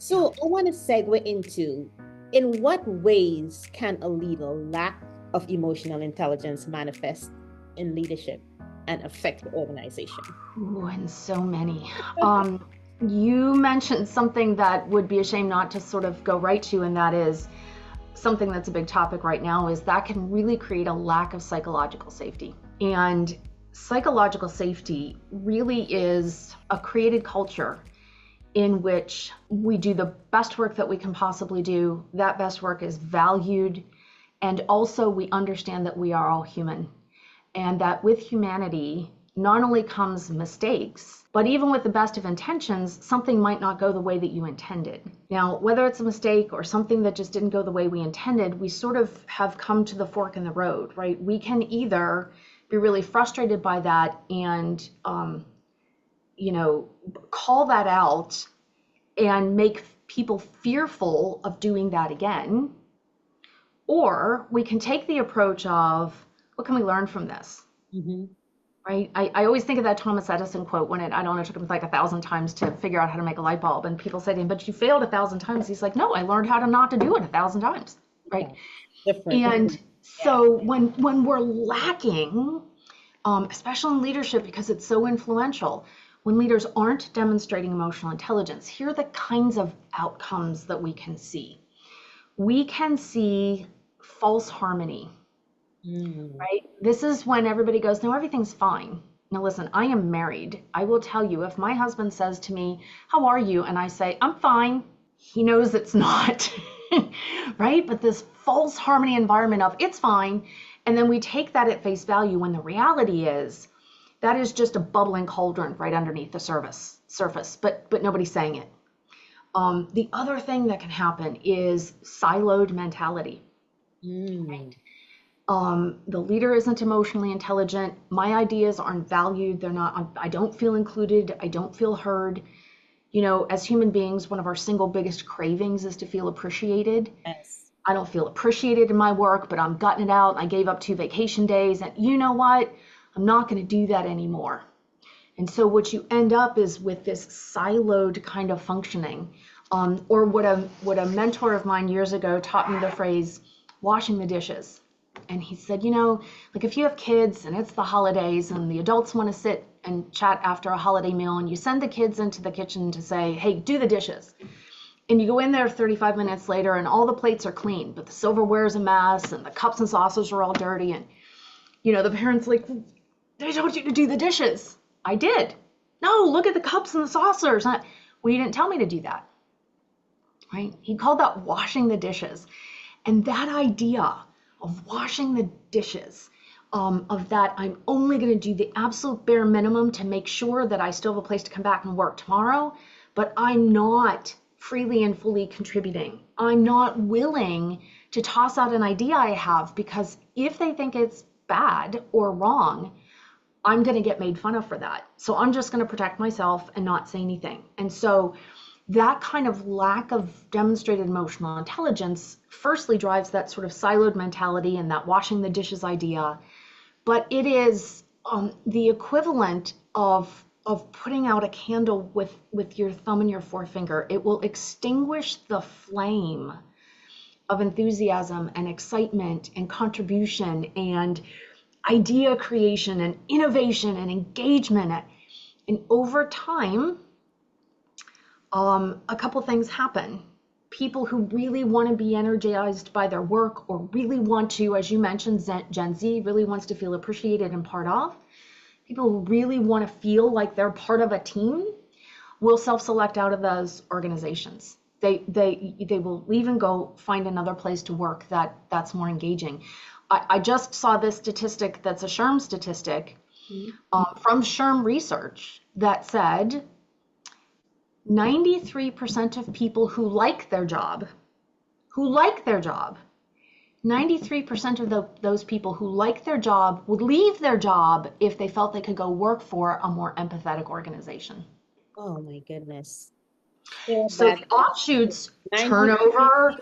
So I want to segue into, in what ways can a leader lack of emotional intelligence manifest in leadership and affect the organization? Ooh, and so many. Um, you mentioned something that would be a shame not to sort of go right to, and that is something that's a big topic right now, is that can really create a lack of psychological safety. And psychological safety really is a created culture in which we do the best work that we can possibly do. That best work is valued. And also we understand that we are all human, and that with humanity not only comes mistakes, but even with the best of intentions, something might not go the way that you intended. Now, whether it's a mistake or something that just didn't go the way we intended, we sort of have come to the fork in the road, right? We can either be really frustrated by that and, call that out and make people fearful of doing that again. Or we can take the approach of, what can we learn from this? Mm-hmm. Right? I always think of that Thomas Edison quote when I don't know, it took him like 1,000 times to figure out how to make a light bulb. And people say to him, but you failed 1,000 times. He's like, no, I learned how to not to do it 1,000 times. Right. Yeah. Different. And Yeah. so when we're lacking, especially in leadership, because it's so influential, when leaders aren't demonstrating emotional intelligence, here are the kinds of outcomes that we can see. We can see false harmony. Right? This is when everybody goes, no, everything's fine. Now, listen, I am married. I will tell you, if my husband says to me, how are you? And I say, I'm fine. He knows it's not, right? But this false harmony environment of it's fine. And then we take that at face value when the reality is that is just a bubbling cauldron right underneath the surface, but nobody's saying it. The other thing that can happen is siloed mentality. Right? The leader isn't emotionally intelligent. My ideas aren't valued. I don't feel included. I don't feel heard. As human beings, one of our single biggest cravings is to feel appreciated. Yes. I don't feel appreciated in my work, but I'm gutting it out. I gave up 2 vacation days, and you know what? I'm not going to do that anymore. And so what you end up is with this siloed kind of functioning, or what a mentor of mine years ago taught me the phrase, washing the dishes. And he said, like if you have kids and it's the holidays and the adults want to sit and chat after a holiday meal, and you send the kids into the kitchen to say, hey, do the dishes. And you go in there 35 minutes later and all the plates are clean, but the silverware is a mess and the cups and saucers are all dirty. And, the parents like, they told you to do the dishes. I did. No, look at the cups and the saucers. Well, you didn't tell me to do that. Right? He called that washing the dishes. And that idea of washing the dishes, of that I'm only going to do the absolute bare minimum to make sure that I still have a place to come back and work tomorrow, but I'm not freely and fully contributing. I'm not willing to toss out an idea I have, because if they think it's bad or wrong, I'm going to get made fun of for that. So I'm just going to protect myself and not say anything. And so that kind of lack of demonstrated emotional intelligence firstly drives that sort of siloed mentality and that washing the dishes idea. But it is the equivalent of putting out a candle with your thumb and your forefinger. It will extinguish the flame of enthusiasm and excitement and contribution and idea creation and innovation and engagement. And over time, a couple things happen. People who really want to be energized by their work, or really want to, as you mentioned, Gen Z really wants to feel appreciated and part of. People who really want to feel like they're part of a team will self-select out of those organizations. They will leave and go find another place to work that's more engaging. I just saw this statistic that's a SHRM statistic from SHRM research that said 93% of people who like their job, 93% of those people who like their job would leave their job if they felt they could go work for a more empathetic organization. Oh my goodness. So the offshoots, turnover,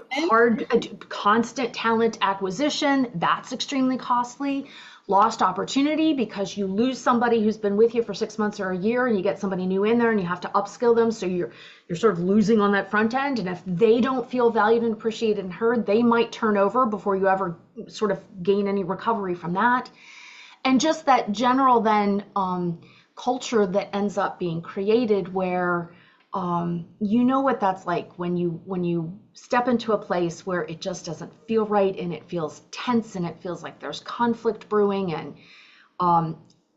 constant talent acquisition, that's extremely costly. lost opportunity because you lose somebody who's been with you for 6 months or a year, and you get somebody new in there and you have to upskill them. So you're sort of losing on that front end. And if they don't feel valued and appreciated and heard, they might turn over before you ever sort of gain any recovery from that. And just that general then culture that ends up being created where you know what that's like when you step into a place where it just doesn't feel right, and it feels tense, and it feels like there's conflict brewing, and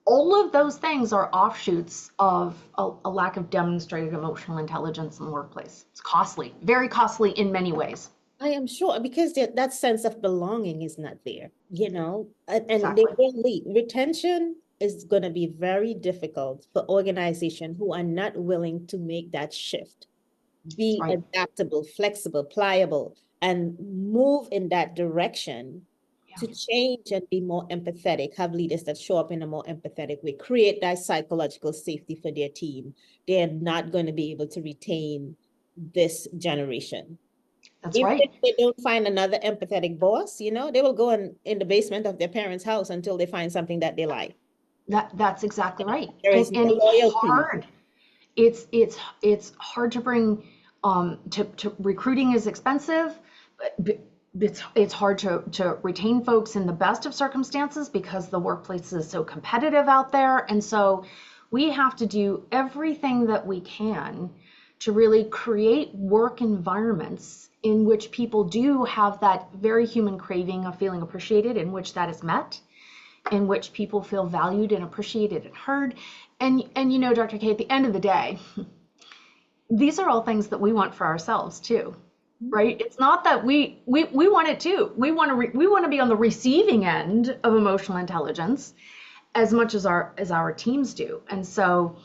all of those things are offshoots of a lack of demonstrated emotional intelligence in the workplace. It's costly, very costly in many ways. I am sure, because that sense of belonging is not there, and they Exactly. will leave. Retention is going to be very difficult for organizations who are not willing to make that shift, That's be right. adaptable, flexible, pliable, and move in that direction to Yeah. change and be more empathetic, have leaders that show up in a more empathetic way, create that psychological safety for their team. They're not going to be able to retain this generation. That's Even if right. they don't find another empathetic boss, they will go in the basement of their parents' house until they find something that they like. That's exactly right. There And is no and it's loyalty. hard. It's hard to bring to recruiting is expensive, but it's hard to retain folks in the best of circumstances because the workplace is so competitive out there. And so we have to do everything that we can to really create work environments in which people do have that very human craving of feeling appreciated, in which that is met, in which people feel valued and appreciated and heard. And Dr. K, at the end of the day, these are all things that we want for ourselves too, right? It's not that we want it too. We want to be on the receiving end of emotional intelligence as much as our teams do. And so,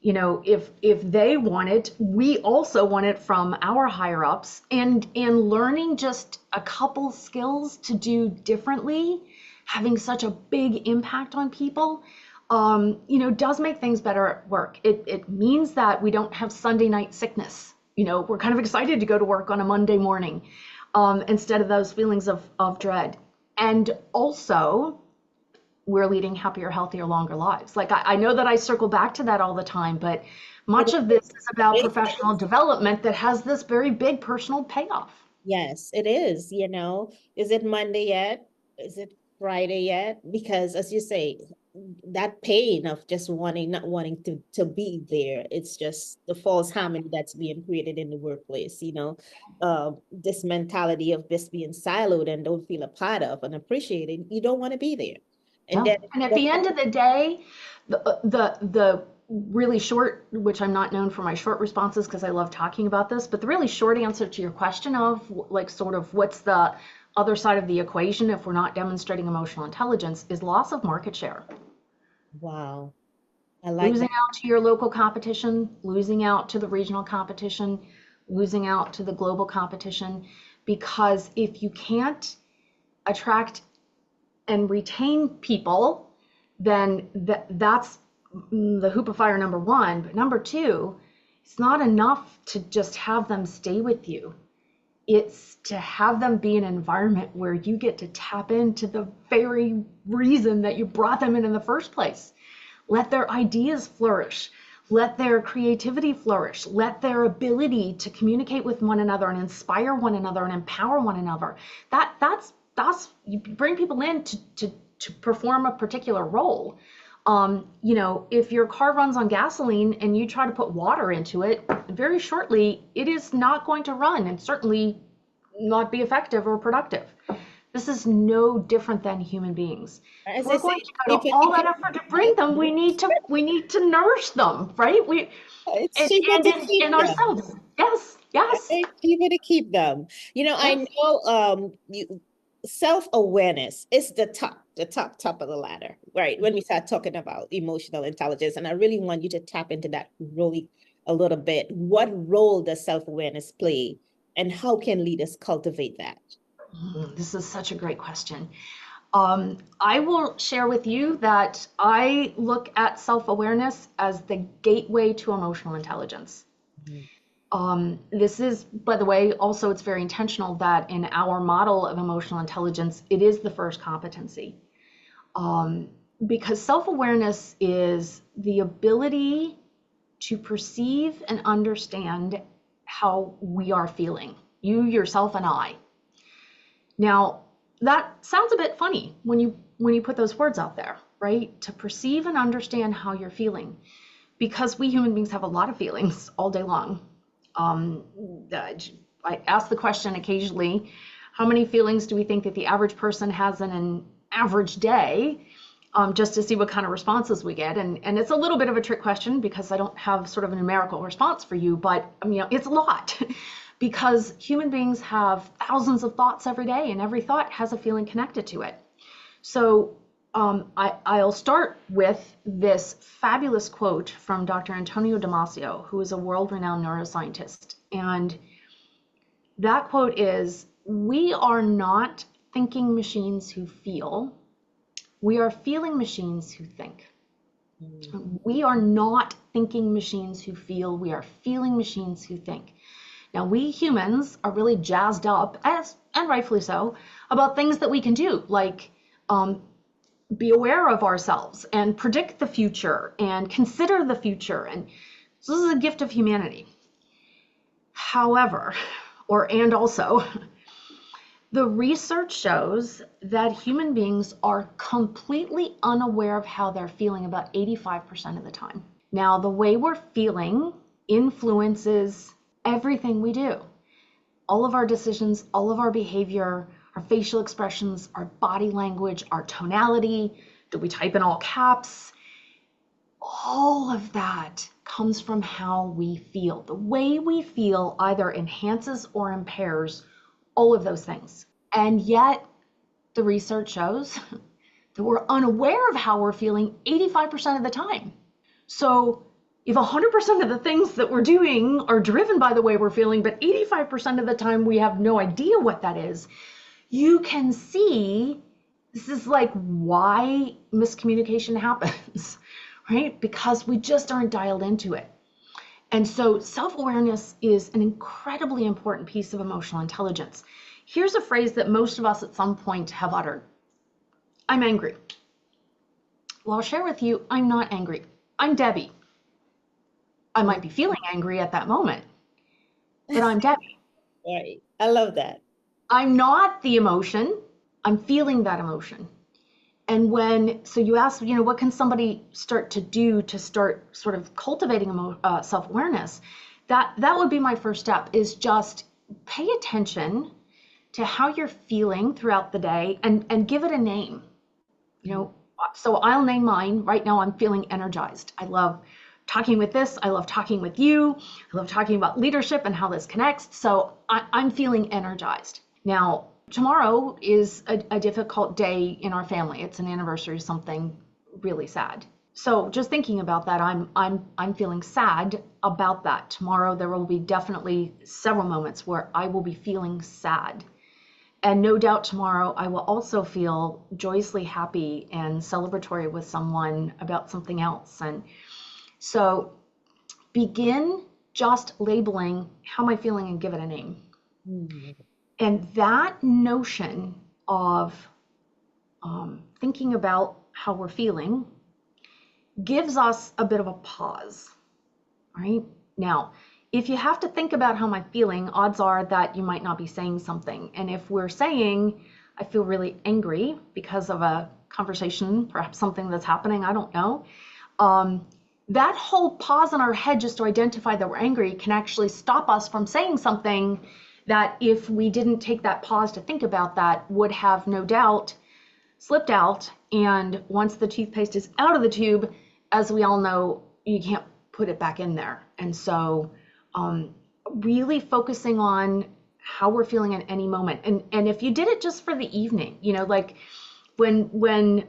if they want it, we also want it from our higher ups, and learning just a couple skills to do differently, having such a big impact on people, does make things better at work. It means that we don't have Sunday night sickness. We're kind of excited to go to work on a Monday morning, instead of those feelings of dread. And also, we're leading happier, healthier, longer lives. Like I know that I circle back to that all the time, but much of this is about professional development that has this very big personal payoff. Yes, it is. Is it Monday yet? Is it Friday yet? Because as you say, that pain of just not wanting to be there, it's just the false harmony that's being created in the workplace, this mentality of just being siloed and don't feel a part of and appreciated. You don't want to be there. And No. then And at the end of the day, the really short, which I'm not known for my short responses because I love talking about this, but the really short answer to your question of like sort of what's the other side of the equation if we're not demonstrating emotional intelligence is loss of market share. wow, I like Losing that. out to your local competition, losing out to the regional competition, losing out to the global competition, because if you can't attract and retain people, then that's the hoop of fire number one. But number two, it's not enough to just have them stay with you. It's to have them be in an environment where you get to tap into the very reason that you brought them in the first place. Let their ideas flourish. Let their creativity flourish. Let their ability to communicate with one another and inspire one another and empower one another. That's you bring people in to perform a particular role. If your car runs on gasoline and you try to put water into it, very shortly it is not going to run and certainly not be effective or productive. This is no different than human beings. If As I we're say, going to go to all that effort to bring them, we need to nourish them, right? it's and cheaper and to keep in them. ourselves. Yes, yes, It's cheaper to keep them. I yes. know self-awareness is the top of the ladder, right? When we start talking about emotional intelligence, and I really want you to tap into that really a little bit. What role does self-awareness play, and how can leaders cultivate that? This is such a great question. I will share with you that I look at self-awareness as the gateway to emotional intelligence. Mhm. This is, by the way, also it's very intentional that in our model of emotional intelligence, it is the first competency. Because self-awareness is the ability to perceive and understand how we are feeling, you, yourself, and I. Now, that sounds a bit funny when you put those words out there, right? To perceive and understand how you're feeling, because we human beings have a lot of feelings all day long. I ask the question occasionally, how many feelings do we think that the average person has in an average day? Just to see what kind of responses we get. And it's a little bit of a trick question because I don't have sort of a numerical response for you, but it's a lot because human beings have thousands of thoughts every day, and every thought has a feeling connected to it. So I'll start with this fabulous quote from Dr. Antonio Damasio, who is a world-renowned neuroscientist. And that quote is, "We are not thinking machines who feel. We are feeling machines who think." We are not thinking machines who feel. We are feeling machines who think. Now, we humans are really jazzed up, and rightfully so, about things that we can do, like be aware of ourselves and predict the future and consider the future. And so this is a gift of humanity. However, and also, the research shows that human beings are completely unaware of how they're feeling about 85% of the time. Now, the way we're feeling influences everything we do. All of our decisions, all of our behavior, our facial expressions, our body language, our tonality, do we type in all caps? All of that comes from how we feel. The way we feel either enhances or impairs all of those things. And yet the research shows that we're unaware of how we're feeling 85% of the time. So if 100% of the things that we're doing are driven by the way we're feeling, but 85% of the time we have no idea what that is, you can see this is like why miscommunication happens, right? Because we just aren't dialed into it. And so self-awareness is an incredibly important piece of emotional intelligence. Here's a phrase that most of us at some point have uttered. I'm angry. Well, I'll share with you, I'm not angry. I'm Debbie. I might be feeling angry at that moment, but I'm Debbie. Right. I love that. I'm not the emotion. I'm feeling that emotion. And so you ask, what can somebody start to do to start sort of cultivating self-awareness? That would be my first step, is just pay attention to how you're feeling throughout the day and give it a name. So I'll name mine. Right now I'm feeling energized. I love talking with this. I love talking with you. I love talking about leadership and how this connects. So I'm feeling energized. Now, tomorrow is a difficult day in our family. It's an anniversary of something really sad. So just thinking about that, I'm feeling sad about that. Tomorrow there will be definitely several moments where I will be feeling sad. And no doubt tomorrow I will also feel joyously happy and celebratory with someone about something else. And so begin just labeling how am I feeling and give it a name. Mm-hmm. And that notion of thinking about how we're feeling gives us a bit of a pause, right? Now, if you have to think about how I'm feeling, odds are that you might not be saying something. And if we're saying, I feel really angry because of a conversation, perhaps something that's happening, I don't know, that whole pause in our head just to identify that we're angry can actually stop us from saying something that, if we didn't take that pause to think about that, would have no doubt slipped out. And once the toothpaste is out of the tube, as we all know, you can't put it back in there. And so really focusing on how we're feeling at any moment. And if you did it just for the evening, like when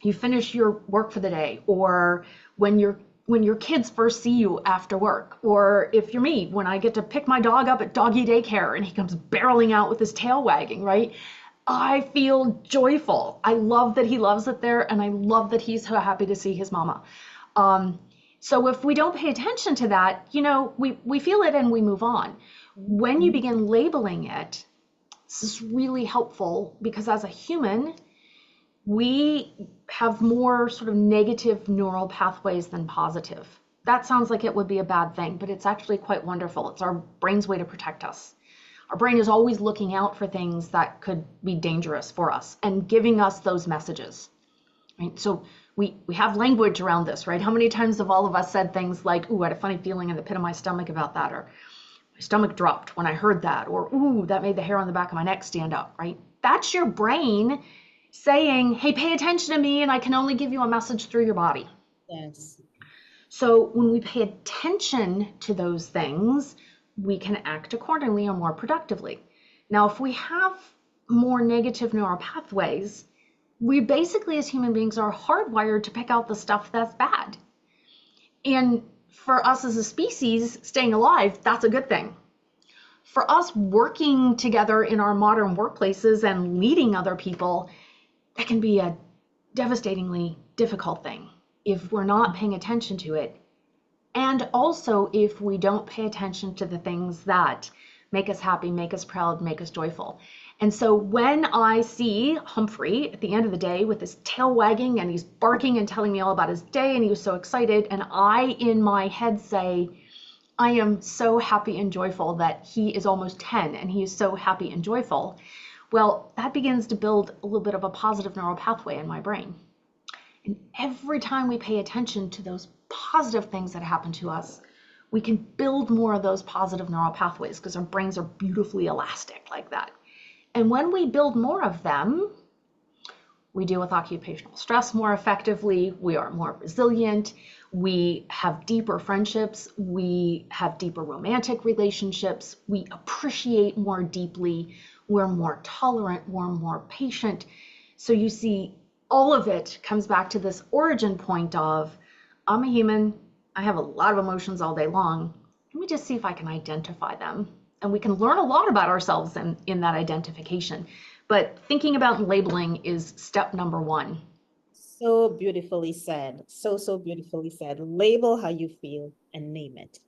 you finish your work for the day, or when your kids first see you after work, or if you're me, when I get to pick my dog up at doggy daycare and he comes barreling out with his tail wagging, right? I feel joyful. I love that he loves it there, and I love that he's so happy to see his mama. So if we don't pay attention to that, we feel it and we move on. When you begin labeling it, this is really helpful, because as a human, we have more sort of negative neural pathways than positive. That sounds like it would be a bad thing, but it's actually quite wonderful. It's our brain's way to protect us. Our brain is always looking out for things that could be dangerous for us and giving us those messages. Right? So we have language around this, right? How many times have all of us said things like, ooh, I had a funny feeling in the pit of my stomach about that, or my stomach dropped when I heard that, or ooh, that made the hair on the back of my neck stand up, right? That's your brain saying, hey, pay attention to me, and I can only give you a message through your body. Yes. So when we pay attention to those things, we can act accordingly or more productively. Now, if we have more negative neural pathways, we basically as human beings are hardwired to pick out the stuff that's bad. And for us as a species, staying alive, that's a good thing. For us working together in our modern workplaces and leading other people, that can be a devastatingly difficult thing if we're not paying attention to it. And also if we don't pay attention to the things that make us happy, make us proud, make us joyful. And so when I see Humphrey at the end of the day with his tail wagging and he's barking and telling me all about his day and he was so excited, and I in my head say, I am so happy and joyful that he is almost 10 and he is so happy and joyful. Well, that begins to build a little bit of a positive neural pathway in my brain. And every time we pay attention to those positive things that happen to us, we can build more of those positive neural pathways because our brains are beautifully elastic like that. And when we build more of them, we deal with occupational stress more effectively, we are more resilient, we have deeper friendships, we have deeper romantic relationships, we appreciate more deeply, we're more tolerant, we're more patient. So you see, all of it comes back to this origin point of, I'm a human, I have a lot of emotions all day long. Let me just see if I can identify them. And we can learn a lot about ourselves in that identification. But thinking about labeling is step number one. So beautifully said. So, so beautifully said. Label how you feel and name it.